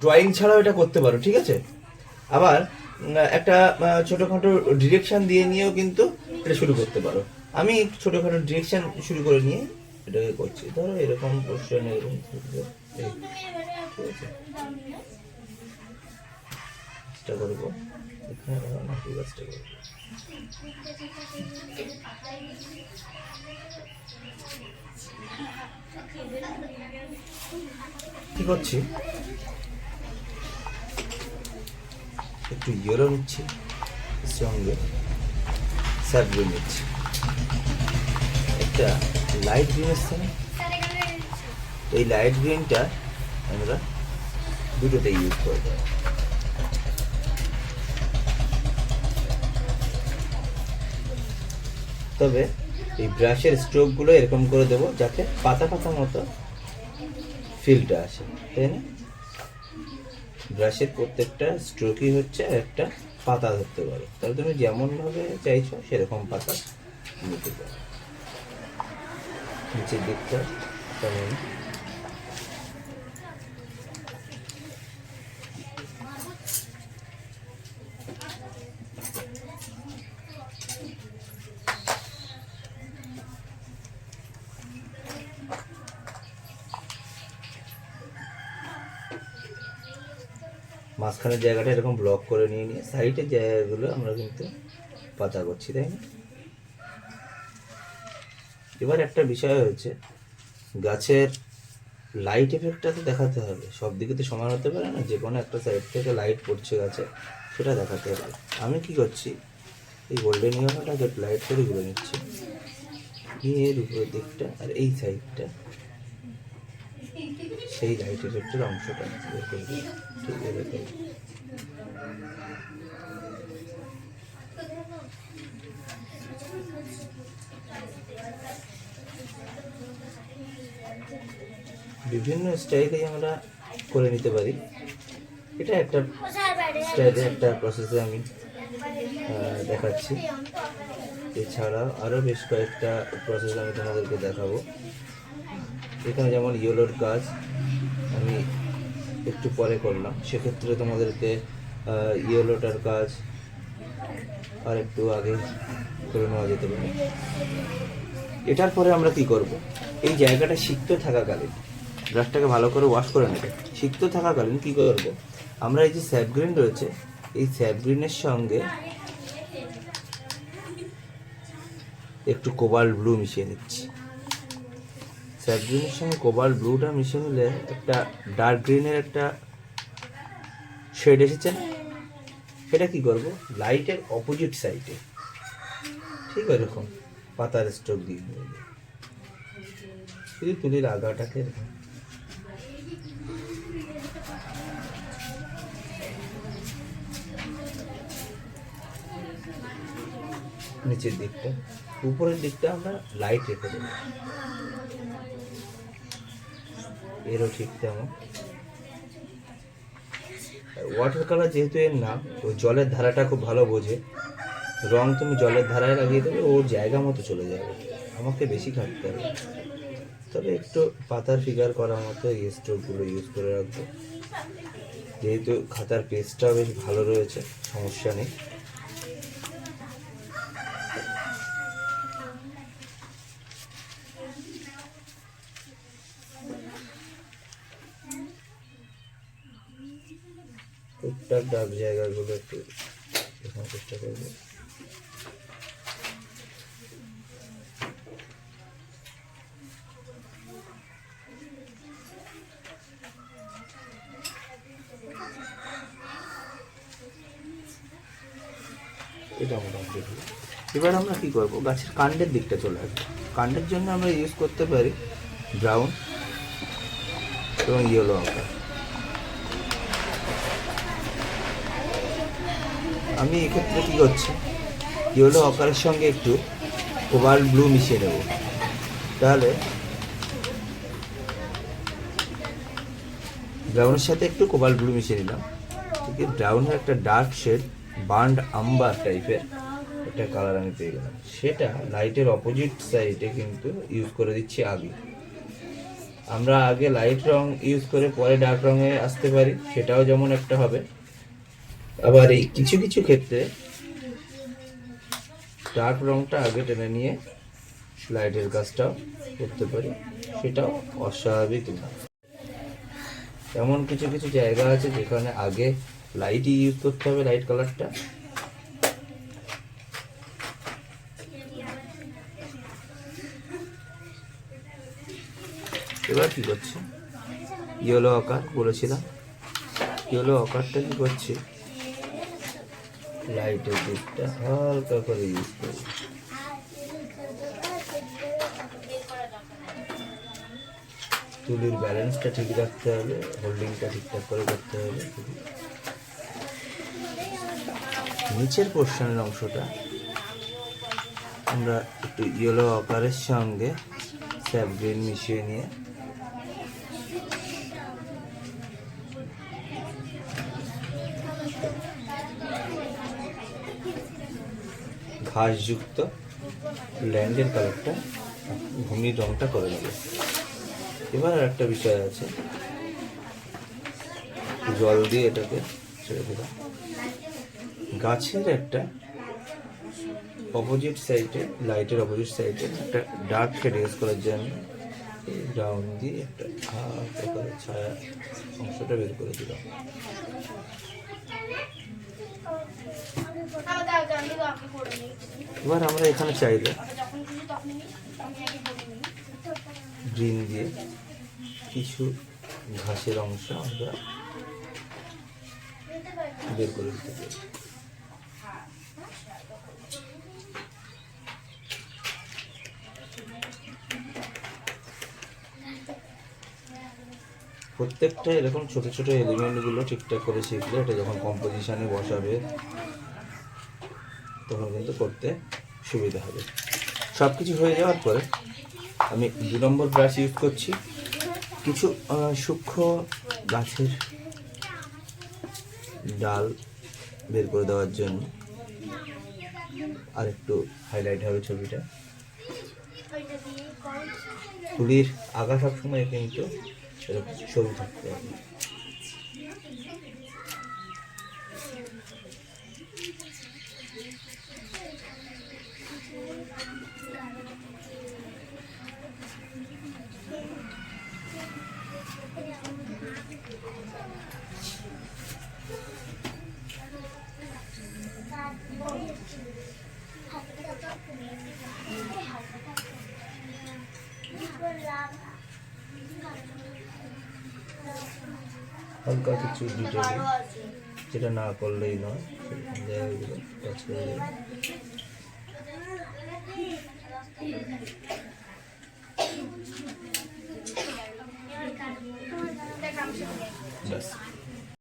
Drawing ছাড়াও এটা করতে পারো, ঠিক আছে? আবার একটা ছোটোখাটো ডিরেকশন দিয়ে নিয়েও কিন্তু এটা শুরু করতে পারো। আমি ছোটোখাটো ডিরেকশন শুরু করে নিয়ে এটাকে করছি। ধরো এরকম পোর্শন, এরকম এই, ঠিক আছে, চেষ্টা করবো এখানে ধরো না, কি কাজটা করবো, কি করছি, একটু ইয়েলো নিচ্ছি, সঙ্গে স্যাপ গ্রিন নিচ্ছি, একটা লাইট গ্রিন এসছে না, এই লাইট গ্রিনটা আমরা দুটোতে ইউজ করবো। তবে এই ব্রাশের স্ট্রোকগুলো এরকম করে দেবো যাতে পাতা পাতা মতো ফিলটা আসে, তাই না? ব্রাশের প্রত্যেকটা স্ট্রোকই হচ্ছে একটা পাতা ধরতে পারো, তাহলে তুমি যেমনভাবে চাইছো সেরকম পাতা নিতে পারো। নিচের দিকটা তেমন, মাঝখানের জায়গাটা এরকম ব্লক করে নিয়ে সাইডের জায়গাগুলো আমরা কিন্তু পাতা করছি, তাই না? এবার একটা বিষয় হচ্ছে, গাছের লাইট এফেক্টটা তো দেখাতে হবে, সব দিকে তো সমান হতে পারে না, যে কোনো একটা সাইড থেকে লাইট পড়ছে গাছে সেটা দেখাতে হবে। আমি কি করছি, এই গোল্ডেন ইয়েলোটাকে লাইট করে ঘুরে নিচ্ছি, এর উপরের দিকটা আর এই সাইডটা সেই লাইট এফেক্টের অংশটা বের করে দিই, ঠিক আছে? বিভিন্ন স্টাইলে আমরা করে নিতে পারি, এটা একটা স্টাইলে একটা প্রসেসে আমি দেখাচ্ছি। এছাড়াও আরও বেশ কয়েকটা প্রসেস আমি তোমাদেরকে দেখাবো। এখানে যেমন ইয়েলোর কাজ আমি একটু পরে করলাম, সেক্ষেত্রে তোমাদেরকে ইয়েলোটার কাজ আর একটু আগে করে নেওয়া যেতে পারে। এটার পরে আমরা কি করব, এই জায়গাটা সিক্ত থাকাকালীন ব্রাশটাকে ভালো করে ওয়াশ করে নেবে। সিক্ত থাকাকালীন কি করব, আমরা এই যে স্যাপ গ্রিন রয়েছে, এই স্যাপ গ্রিনের সঙ্গে একটু কোবাল্ট ব্লু মিশিয়ে নিচ্ছি। স্যাপ গ্রিনের সঙ্গে কোবাল্ট ব্লুটা মিশিয়ে নিলে একটা ডার্ক গ্রিনের একটা শেড এসেছে। এটা কি করব, লাইটের অপোজিট সাইডে ঠিক এরকম পাতার স্ট্রোক দিয়ে দেবো, শুধু তুলির আগাটাকে নিচের দিকটা, উপরের দিকটা আমরা লাইট রেখে দেবো। এরও ঠিক তেমন ওয়াটার কালার, যেহেতু এর নাম, ওই জলের ধারাটা খুব ভালো বোঝে, রং তুমি জলের ধারায় লাগিয়ে দেবে, ওর জায়গা মতো চলে যাবে, আমাকে বেশি খাটতে হবে। তবে একটু পাতার ফিগার করার মতো এই স্ট্রোকগুলো ইউজ করে রাখবো, যেহেতু খাতার পেজটাও বেশ ভালো রয়েছে, সমস্যা নেই। টুকটাক ডার্ক জায়গাগুলো একটু দেখার চেষ্টা করবো। এটা মোটামুটি। এবার আমরা কি করব, গাছের কাণ্ডের দিকটা চলে আসবো। কাণ্ডের জন্য আমরা ইউজ করতে পারি ব্রাউন এবং ইয়েলো আকার। আমি এক্ষেত্রে কী করছি, ইয়েলো আকারের সঙ্গে একটু কোবাল্ট ব্লু মিশিয়ে নেব, তাহলে ব্রাউনের সাথে একটু কোবাল্ট ব্লু মিশিয়ে নিলাম, ঠিক আছে? ব্রাউনের একটা ডার্ক শেড, বার্ন্ড আম্বার টাইপের একটা কালার আমি পেয়ে গেলাম, সেটা লাইটের অপোজিট সাইডে কিন্তু ইউজ করে দিচ্ছি আগে। আমরা আগে লাইট রং ইউজ করে পরে ডার্ক রঙে আসতে পারি, সেটাও যেমন একটা হবে। আবার এই কিছু কিছু ক্ষেত্রে ডার্ক রংটা আগে টেনে নিয়ে লাইটের কাজটাও করতে পারি, সেটাও অস্বাভাবিক না। এমন কিছু কিছু জায়গা আছে যেখানে আগে লাইটই ইউজ করতে হবে, লাইট কালারটা। এবার কি করছি, ইয়েলো আকার বলেছিলাম, ইয়েলো আকারটা কি করছি, লাইটের দিকটা হালকা করে ইউজ করি। তুলির ব্যালেন্সটা ঠিক রাখতে হবে, হোল্ডিংটা ঠিকঠাক করে করতে হবে। নিচের পোর্শনের অংশটা আমরা একটু ইয়েলো আকারের সঙ্গে স্যাপ গ্রিন মিশিয়ে নিয়ে ঘাসযুক্ত ল্যান্ডের কালারটা, ভূমির রংটা করে নেব। এবার আর একটা বিষয় আছে, জল দিয়ে এটাকে ছেড়ে দিলাম। গাছের একটা অপোজিট সাইডে, লাইটের অপোজিট সাইডে একটা ডার্ক শেড ইউজ করার জন্য রাউন্ড দিয়ে একটা হালকা করে ছায়া অংশটা বের করে দিলাম। এবার আমরা এখানে চাইলে গ্রিন দিয়ে কিছু ঘাসের অংশ আমরা বের করে দিতে পারি। প্রত্যেকটা এরকম ছোট ছোট এলিমেন্টগুলো ঠিকঠাক করে শিখলে এটা যখন কম্পোজিশনে বসাবে তখন কিন্তু করতে সুবিধা হবে। সব কিছু হয়ে যাওয়ার পরে আমি 2 নম্বর ব্রাশ ইউজ করছি কিছু সূক্ষ্ম গাছের ডাল বের করে দেওয়ার জন্য, আর একটু হাইলাইট হবে ছবিটা। তুলির আগা সবসময় কিন্তু সরু থাকতে হবে। হালকা কিছু ডিটেইল যেটা না করলেই নয়, জায়গাগুলো টাচ করে দেবে। ব্যাস।